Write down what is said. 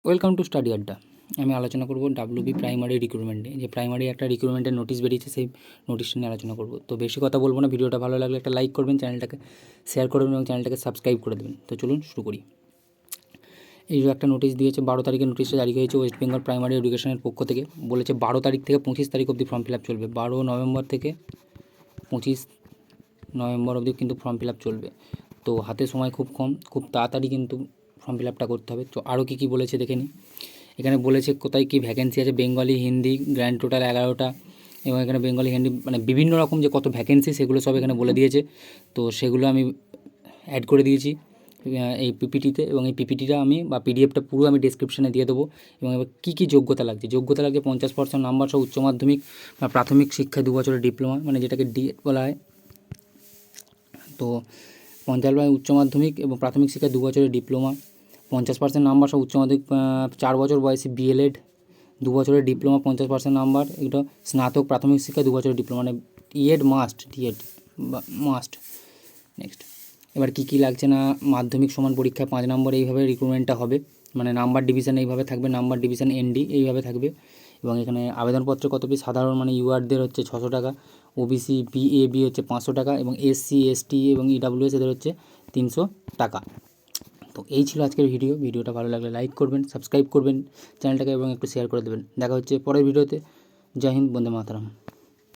Welcome to study আড্ডা। আমি আলোচনা করব ডাব্লিউবি প্রাইমারি রিক্রুটমেন্টে, যে প্রাইমারি একটা রিক্রুটমেন্টের নোটিশ বেরিয়েছে, সেই নোটিশটা নিয়ে আলোচনা করব। তো বেশি কথা বলবো না, ভিডিওটা ভালো লাগলে একটা লাইক করবেন, চ্যানেলটাকে শেয়ার করবেন এবং চ্যানেলটাকে সাবস্ক্রাইব করে দেবেন। তো চলুন শুরু করি। এই যে একটা নোটিশ দিয়েছে, 12 তারিখে নোটিশটা জারি হয়েছে ওয়েস্ট বেঙ্গল প্রাইমারি এডুকেশনের পক্ষ থেকে। বলেছে 12 তারিখ থেকে 25 তারিখ অবধি ফর্ম ফিল আপ চলবে। 12 নভেম্বর থেকে 25 নভেম্বর অবধি কিন্তু ফর্ম ফিল আপ চলবে। তো হাতে সময় খুব কম, খুব তাড়াতাড়ি কিন্তু ফর্ম ফিল আপটা করতে হবে। তো আরও কী বলেছে দেখে নিই। এখানে বলেছে কোথায় কী ভ্যাকেন্সি আছে, বেঙ্গলি, হিন্দি, গ্র্যান্ড টোটাল 11টা, এবং এখানে বেঙ্গলি, হিন্দি মানে বিভিন্ন রকম যে কত ভ্যাকেন্সি সেগুলো সব এখানে বলে দিয়েছে। তো সেগুলো আমি অ্যাড করে দিয়েছি এই পিপিটিতে, এবং এই পিপিটিটা আমি বা পিডিএফটা পুরো আমি ডেসক্রিপশানে দিয়ে দেবো। এবং এবার কী যোগ্যতা লাগছে, 50% নাম্বার সহ উচ্চ মাধ্যমিক বা প্রাথমিক শিক্ষায় 2 বছরের ডিপ্লোমা, মানে যেটাকে ডিএড বলা হয়। তো 50 উচ্চ মাধ্যমিক এবং প্রাথমিক শিক্ষায় 2 বছরের ডিপ্লোমা, 50% নাম্বার সহ উচ্চ মাধ্যমিক 4 বছর বয়সী বিএলএড, 2 বছরের ডিপ্লোমা 50% নাম্বার, এগুলো স্নাতক প্রাথমিক শিক্ষায় 2 বছরের ডিপ্লোমা, মানে DEd must, DEd must. Next, এবার কী লাগছে না, মাধ্যমিক সমান পরীক্ষায় 5 নম্বর, এইভাবে রিক্রুটমেন্টটা হবে। মানে নাম্বার ডিভিশন এইভাবে থাকবে, নাম্বার ডিভিশন এনডি এইভাবে থাকবে। এবং এখানে আবেদনপত্রে কত পিস, সাধারণ মানে ইউআরদের হচ্ছে 600 টাকা, ওবিসি বিএবি হচ্ছে 500 টাকা, এবং এসসি এসটি এবং ইডাব্লিউএস এদের হচ্ছে 300 টাকা। তো এই ছিল আজকের ভিডিওটা ভালো লাগলে লাইক করবেন, সাবস্ক্রাইব করবেন চ্যানেলটাকে, এবং একটু শেয়ার করে দেবেন। দেখা হচ্ছে পরের ভিডিওতে। জয় হিন্দ, বন্দে মাতরম।